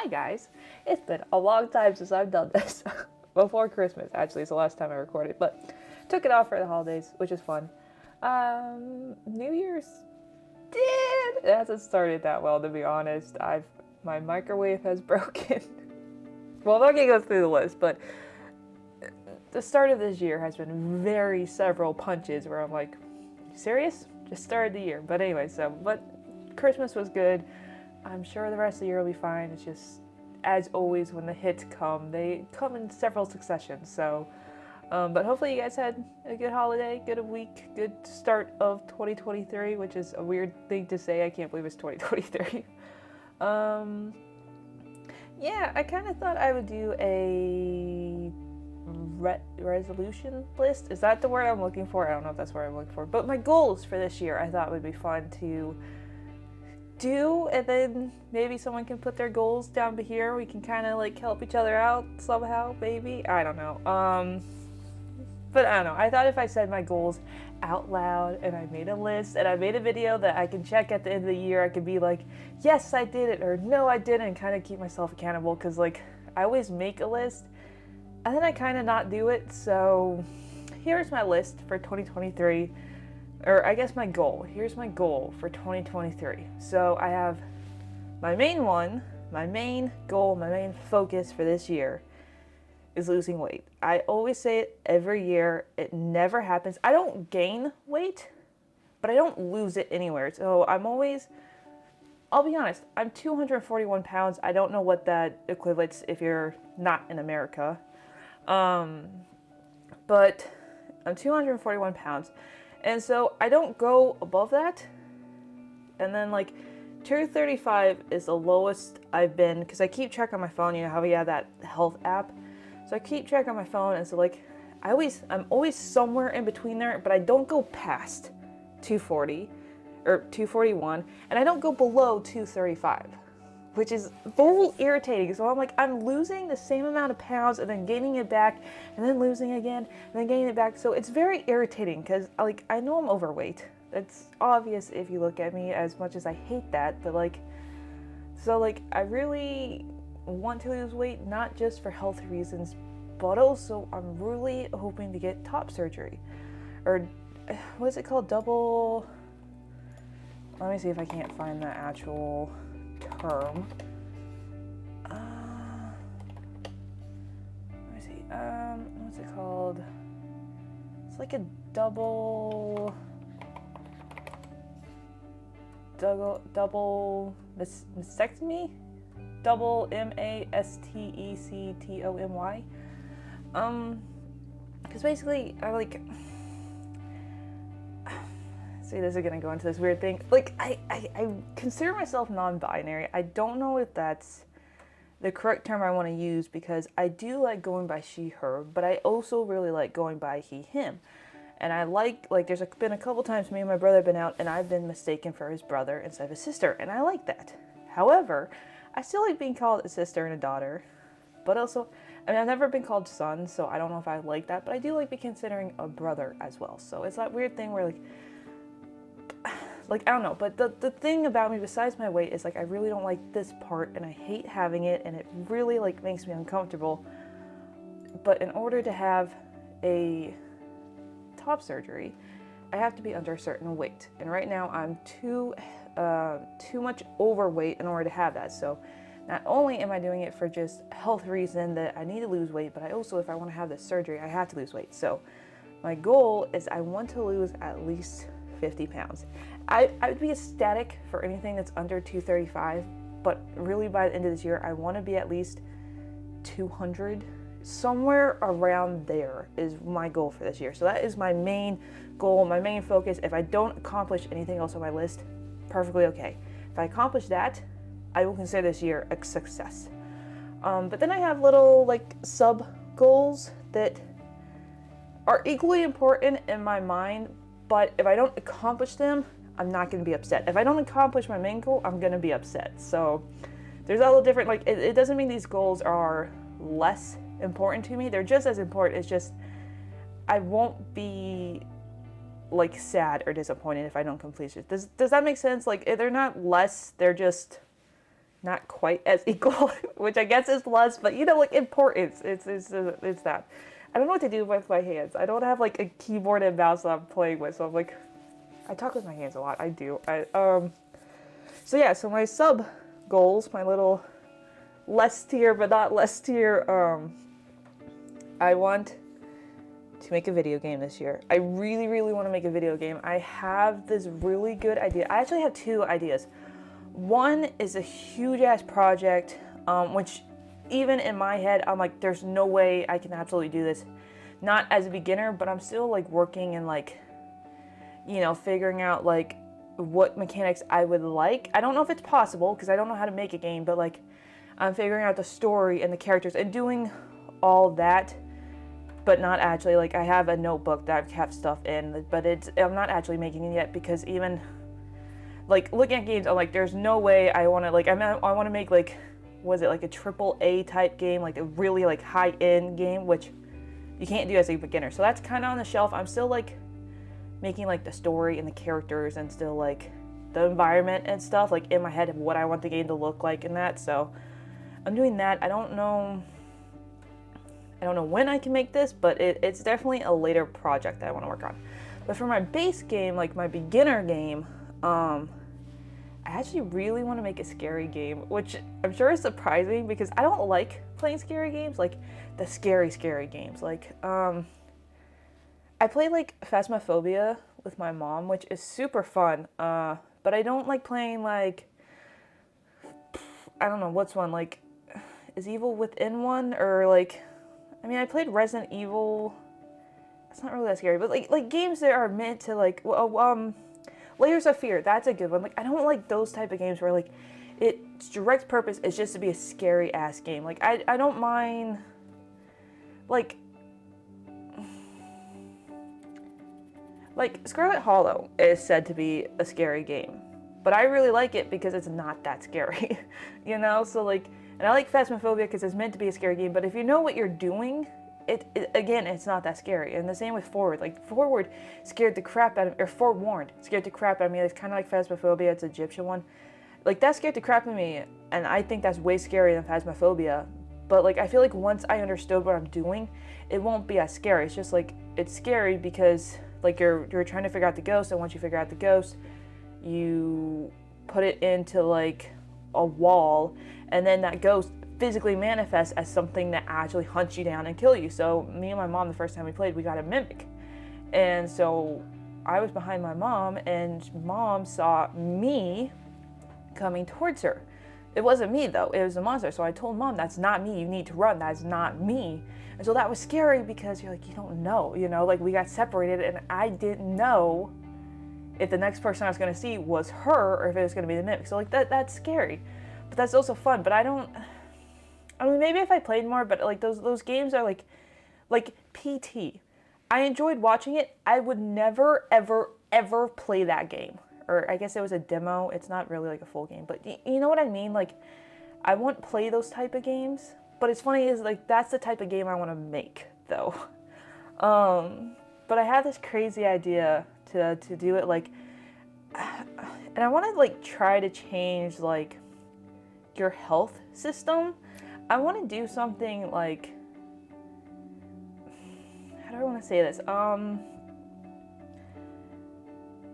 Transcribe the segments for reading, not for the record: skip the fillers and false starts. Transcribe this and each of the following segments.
Hi guys! It's been a long time since I've done this. Before Christmas, actually, is the last time I recorded, but took it off for the holidays, which is fun. New Year's it hasn't started that well, to be honest. My microwave has broken. Well, I'm not gonna go through the list, but the start of this year has been several punches where I'm like, serious? Just started the year. But anyway, but Christmas was good. I'm sure the rest of the year will be fine. It's just, as always, when the hits come, they come in several successions. So, but hopefully you guys had a good holiday, good week, good start of 2023, which is a weird thing to say. I can't believe it's 2023. Yeah, I kind of thought I would do a resolution list. Is that the word I'm looking for? I don't know if that's the word I'm looking for. But my goals for this year, I thought would be fun to do, and then maybe someone can put their goals down here. We can kind of like help each other out somehow, maybe. I don't know. But I don't know. I thought if I said my goals out loud and I made a list and I made a video that I can check at the end of the year, I could be like, yes, I did it, or no, I didn't, and kind of keep myself accountable. Because like I always make a list and then I kind of not do it. So here's my list for 2023. Or I guess my goal. Here's my goal for 2023. So I have my main goal, my main focus for this year is losing weight. I always say it every year. It never happens. I don't gain weight, but I don't lose it anywhere. So I'll be honest, I'm 241 pounds. I don't know what that equates if you're not in America. But I'm 241 pounds. And so I don't go above that. And then like 235 is the lowest I've been, because I keep track on my phone. You know how we have that health app? So I keep track on my phone, and so like I'm always somewhere in between there, but I don't go past 240 or 241, and I don't go below 235, which is very irritating. So I'm like, I'm losing the same amount of pounds and then gaining it back and then losing again and then gaining it back. So it's very irritating because like I know I'm overweight. It's obvious if you look at me, as much as I hate that, but like, so like I really want to lose weight, not just for health reasons, but also I'm really hoping to get top surgery, or what is it called? Let me see if I can't find the actual term. Let me see. What's it called? It's like a double mastectomy. Double mastectomy. Because basically, see, this is gonna go into this weird thing. Like, I consider myself non-binary. I don't know if that's the correct term I want to use, because I do like going by she, her, but I also really like going by he, him. And I like there's been a couple times me and my brother have been out and I've been mistaken for his brother instead of his sister, and I like that. However, I still like being called a sister and a daughter, but also, I mean, I've never been called son, so I don't know if I like that, but I do like be considering a brother as well. So it's that weird thing where I don't know, but the thing about me besides my weight is like I really don't like this part, and I hate having it, and it really like makes me uncomfortable. But in order to have a top surgery, I have to be under a certain weight, and right now I'm too much overweight in order to have that. So not only am I doing it for just health reason that I need to lose weight, but I also, if I want to have this surgery, I have to lose weight. So my goal is I want to lose at least 50 pounds. I would be ecstatic for anything that's under 235, but really by the end of this year, I want to be at least 200. Somewhere around there is my goal for this year. So that is my main goal, my main focus. If I don't accomplish anything else on my list, perfectly okay. If I accomplish that, I will consider this year a success. But then I have little like sub goals that are equally important in my mind, but if I don't accomplish them, I'm not going to be upset. If I don't accomplish my main goal, I'm going to be upset. So there's all the different, like, it doesn't mean these goals are less important to me. They're just as important. It's just I won't be like sad or disappointed if I don't complete it. Does that make sense? Like, they're not less, they're just not quite as equal, which I guess is less, but you know, like importance. It's that. I don't know what to do with my hands. I don't have like a keyboard and mouse that I'm playing with, so I'm like, I talk with my hands a lot. I do. So yeah, so my sub goals, my little less tier but not less tier, I want to make a video game this year. I really, really want to make a video game. I have this really good idea. I actually have two ideas. One is a huge ass project, which even in my head, I'm like, there's no way I can absolutely do this. Not as a beginner, but I'm still like working and like, you know, figuring out like what mechanics I would like. I don't know if it's possible because I don't know how to make a game, but like I'm figuring out the story and the characters and doing all that, but not actually. Like I have a notebook that I've kept stuff in, but I'm not actually making it yet because even like looking at games, I'm like, there's no way I want to like, I want to make like, was it like a AAA type game, like a really like high end game, which you can't do as a beginner. So that's kind of on the shelf. I'm still like making like the story and the characters and still like the environment and stuff like in my head of what I want the game to look like and that. So I'm doing that. I don't know when I can make this, but it's definitely a later project that I want to work on. But for my base game, like my beginner game, I actually really want to make a scary game, which I'm sure is surprising because I don't like playing scary games, like the scary games. Like, I play like Phasmophobia with my mom, which is super fun, but I don't like playing like, I don't know, what's one, like, is Evil Within one, or like, I mean, I played Resident Evil, it's not really that scary, but like games that are meant to like, Layers of Fear, that's a good one. Like, I don't like those type of games where like its direct purpose is just to be a scary ass game. Like, I don't mind, like Scarlet Hollow is said to be a scary game, but I really like it because it's not that scary, you know? So like, and I like Phasmophobia because it's meant to be a scary game, but if you know what you're doing, it again, it's not that scary. And the same with Forward. Like, Forward scared the crap out of me, or Forewarned scared the crap out of me. It's kind of like Phasmophobia, it's an Egyptian one. Like, that scared the crap out of me, and I think that's way scarier than Phasmophobia. But like, I feel like once I understood what I'm doing, it won't be as scary. It's just like, it's scary because like you're trying to figure out the ghost, and once you figure out the ghost, you put it into like a wall, and then that ghost physically manifests as something that actually hunts you down and kill you. So me and my mom, the first time we played, we got a mimic, and so I was behind my mom, and mom saw me coming towards her. It wasn't me though, it was a monster. So I told mom, that's not me, you need to run, that's not me. And so that was scary because you're like, you don't know, you know, like we got separated and I didn't know if the next person I was gonna see was her or if it was gonna be the mimic. So like that's scary, but that's also fun. But I mean, maybe if I played more, but like those games are like PT. I enjoyed watching it. I would never, ever play that game. Or I guess it was a demo. It's not really like a full game, but you know what I mean? Like, I won't play those type of games. But it's funny is like, that's the type of game I want to make though. But I have this crazy idea to do it like, and I want to like try to change like your health system. I want to do something like, how do I want to say this?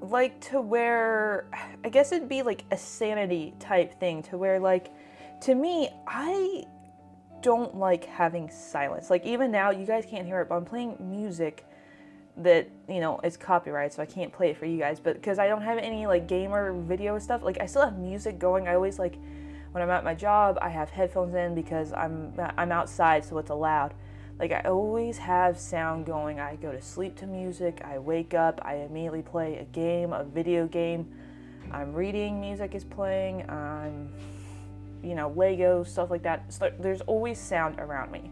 Like to where, I guess it'd be like a sanity type thing to where like, to me, I don't like having silence. Like even now, you guys can't hear it, but I'm playing music that, you know, is copyrighted, so I can't play it for you guys, but because I don't have any like gamer video stuff, like I still have music going. I always like, when I'm at my job, I have headphones in because I'm outside, so it's loud. Like I always have sound going. I go to sleep to music, I wake up, I immediately play a game, a video game. I'm reading, music is playing, I'm, you know, Lego, stuff like that. So there's always sound around me.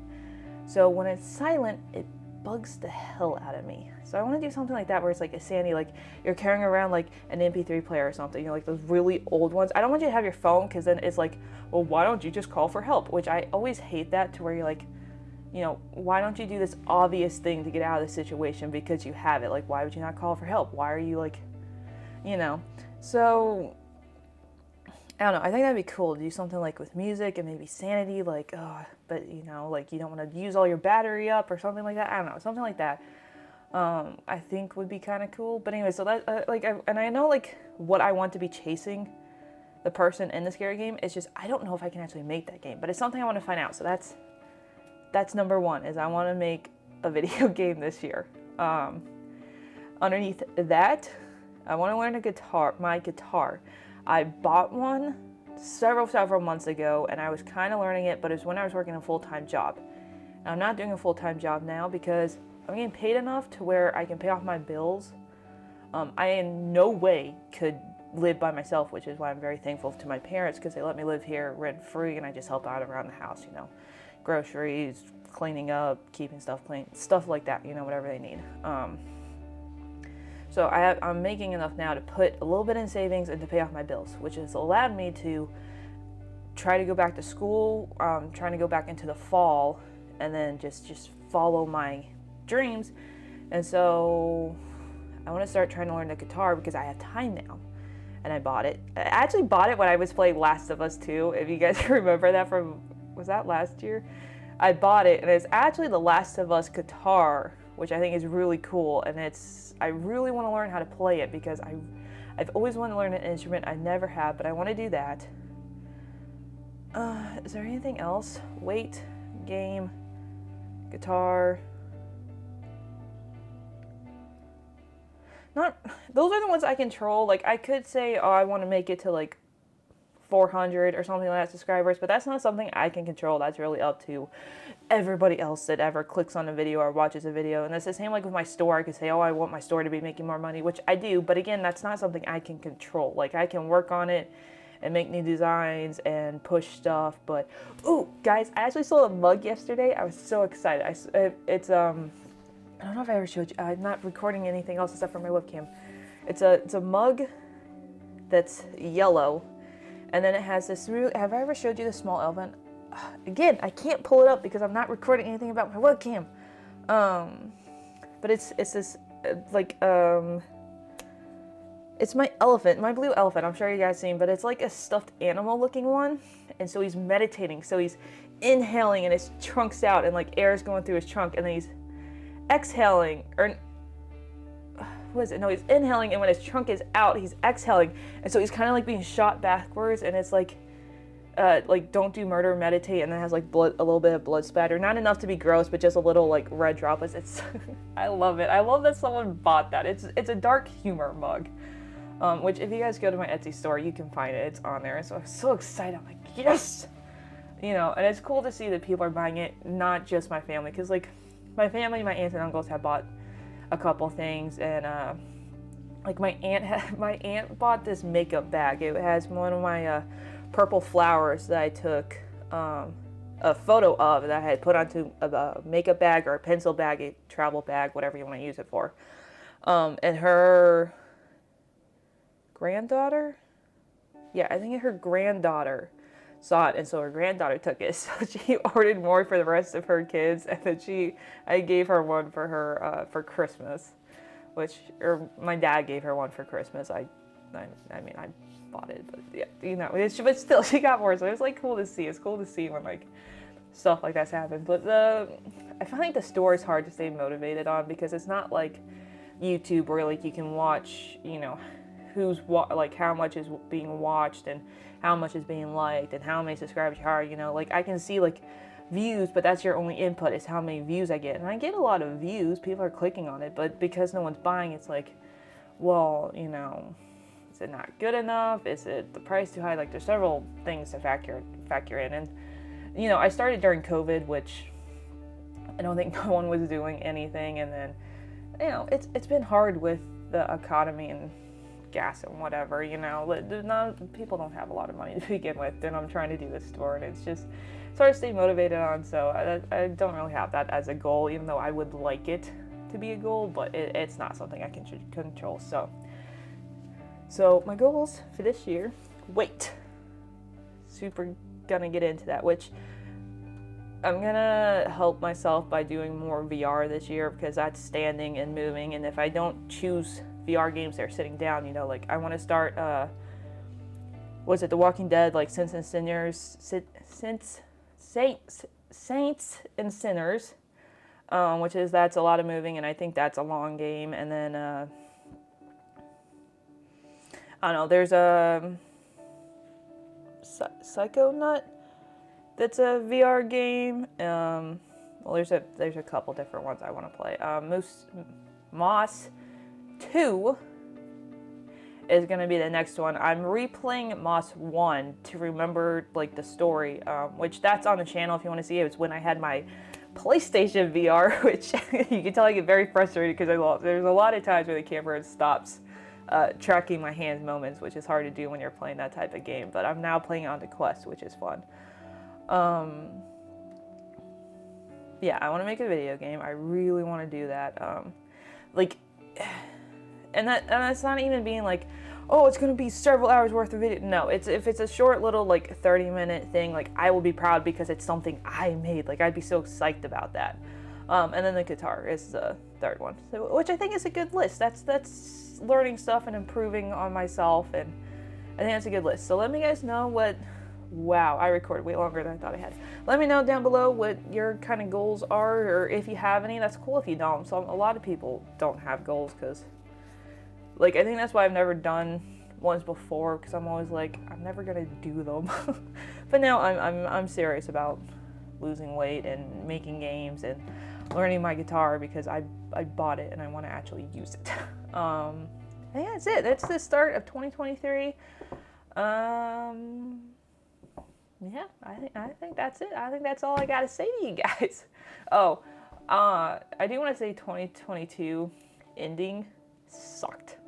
So when it's silent, it bugs the hell out of me. So I want to do something like that where it's like a sandy, like you're carrying around like an MP3 player or something, you know, like those really old ones. I don't want you to have your phone because then it's like, well, why don't you just call for help? Which I always hate that, to where you're like, you know, why don't you do this obvious thing to get out of the situation because you have it? Like, why would you not call for help? Why are you like, you know? So I don't know, I think that'd be cool to do something like with music and maybe sanity, like, but you know, like you don't want to use all your battery up or something like that. I don't know, something like that. I think would be kind of cool. But anyway, so that and I know like what I want to be chasing the person in the scary game. It's just I don't know if I can actually make that game, but it's something I want to find out. So that's number one, is I want to make a video game this year. Underneath that, I want to learn my guitar. I bought one several months ago, and I was kind of learning it, but it was when I was working a full-time job. And I'm not doing a full-time job now because I'm getting paid enough to where I can pay off my bills. I in no way could live by myself, which is why I'm very thankful to my parents, because they let me live here rent-free, and I just help out around the house, you know, groceries, cleaning up, keeping stuff clean, stuff like that, you know, whatever they need. So I'm making enough now to put a little bit in savings and to pay off my bills, which has allowed me to try to go back to school, trying to go back into the fall, and then just follow my dreams. And so I want to start trying to learn the guitar because I have time now. And I bought it. I actually bought it when I was playing Last of Us 2. If you guys remember that was that last year? I bought it, and it's actually the Last of Us guitar, which I think is really cool. And I really want to learn how to play it because I've always wanted to learn an instrument. I never have, but I want to do that. Is there anything else? Weight, game, guitar. Those are the ones I control. Like, I could say, oh, I want to make it to like 400 or something like that subscribers, but that's not something I can control. That's really up to everybody else that ever clicks on a video or watches a video. And it's the same like with my store. I could say, oh, I want my store to be making more money, which I do, but again, that's not something I can control. Like, I can work on it and make new designs and push stuff, but ooh, guys, I actually saw a mug yesterday. I was so excited. It's I don't know if I ever showed you. I'm not recording anything else except for my webcam. It's a mug that's yellow, and then it has this. Have I ever showed you the small elephant? Again, I can't pull it up because I'm not recording anything about my webcam. But it's this it's my elephant, my blue elephant. I'm sure you guys seen, but it's like a stuffed animal looking one, and so he's meditating. So he's inhaling, and his trunk's out, and like air is going through his trunk, and then he's exhaling, or what is it? No, he's inhaling, and when his trunk is out, he's exhaling, and so he's kind of like being shot backwards, and it's like don't do murder, meditate, and then it has like blood, a little bit of blood spatter, not enough to be gross, but just a little like red droplets. It's I love it. I love that someone bought that. It's a dark humor mug, which if you guys go to my Etsy store, you can find it. It's on there, and so I'm so excited. I'm like, yes, you know, and it's cool to see that people are buying it, not just my family, because like my family, my aunts and uncles have bought a couple things, and like my aunt bought this makeup bag. It has one of my purple flowers that I took a photo of that I had put onto a makeup bag or a pencil bag, a travel bag, whatever you want to use it for. And her granddaughter, yeah, I think her granddaughter saw it, and so her granddaughter took it. So she ordered more for the rest of her kids, and then I gave her one for her for Christmas, or my dad gave her one for Christmas. I mean, I bought it, but yeah, you know, but still, she got more. So it was like cool to see. It's cool to see when like stuff like that's happened. But I find like the store is hard to stay motivated on because it's not like YouTube where like you can watch, you know, like how much is being watched and how much is being liked and how many subscribers you are, you know, like I can see like views, but that's your only input is how many views I get. And I get a lot of views, people are clicking on it, but because no one's buying, it's like, well, you know, is it not good enough? Is it the price too high? Like there's several things to factor in. And, you know, I started during COVID, which I don't think no one was doing anything. And then, you know, it's been hard with the economy and gas and whatever, you know, people don't have a lot of money to begin with, and I'm trying to do this store, and it's just sort of stay motivated on, so I don't really have that as a goal, even though I would like it to be a goal, but it's not something I can control. So my goals for this year, weight, super gonna get into that, which I'm gonna help myself by doing more VR this year because that's standing and moving, and if I don't choose VR games that are sitting down, you know, like I want to start was it The Walking Dead, like Saints and Sinners, which is, that's a lot of moving, and I think that's a long game. And then I don't know, there's a Psychonaut that's a VR game. Well, there's a couple different ones I want to play. Moss 2 is going to be the next one. I'm replaying Moss 1 to remember like the story, which that's on the channel if you want to see it. It's when I had my PlayStation VR, which you can tell I get very frustrated because there's a lot of times where the camera stops tracking my hands moments, which is hard to do when you're playing that type of game. But I'm now playing on the Quest, which is fun. Yeah, I want to make a video game. I really want to do that. And that's not even being like, oh, it's going to be several hours worth of video. No, if it's a short little like 30-minute thing, like I will be proud because it's something I made. Like I'd be so psyched about that. And then the guitar is the third one, which I think is a good list. That's learning stuff and improving on myself, and I think that's a good list. So let me guys know what. Wow, I recorded way longer than I thought I had. Let me know down below what your kind of goals are, or if you have any. That's cool if you don't. So a lot of people don't have goals because, like, I think that's why I've never done ones before, because I'm always like, I'm never gonna do them. But now I'm serious about losing weight and making games and learning my guitar because I bought it and I want to actually use it. Yeah, that's it. That's the start of 2023. Yeah, I think that's it. I think that's all I gotta say to you guys. Oh, I do want to say 2022 ending sucked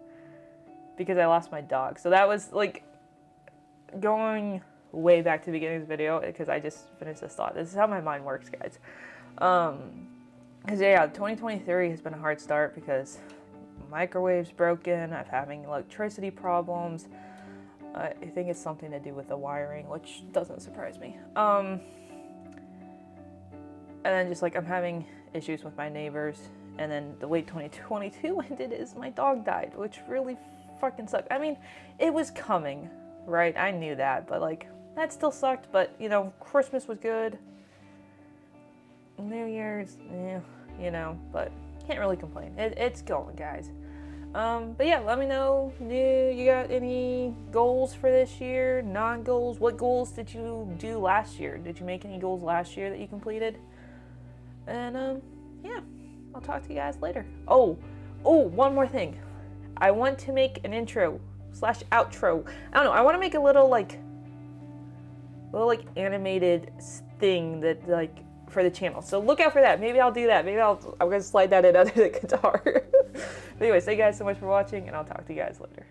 because I lost my dog. So that was like going way back to the beginning of the video because I just finished this thought. This is how my mind works, guys. Because yeah, 2023 has been a hard start because microwave's broken. I'm having electricity problems. I think it's something to do with the wiring, which doesn't surprise me. And then just like I'm having issues with my neighbors. And then the way 2022 ended is my dog died, which really fucking sucked. I mean, it was coming, right? I knew that, but like that still sucked. But you know, Christmas was good. New Year's, yeah, you know, but can't really complain. It's going, guys. But yeah, let me know, you got any goals for this year, non-goals? What goals did you do last year? Did you make any goals last year that you completed? And, yeah, I'll talk to you guys later. Oh, one more thing. I want to make an intro/outro. I don't know, I want to make a little animated thing that, like, for the channel. So look out for that. Maybe I'll do that. I'm going to slide that in under the guitar. But anyways, thank you guys so much for watching, and I'll talk to you guys later.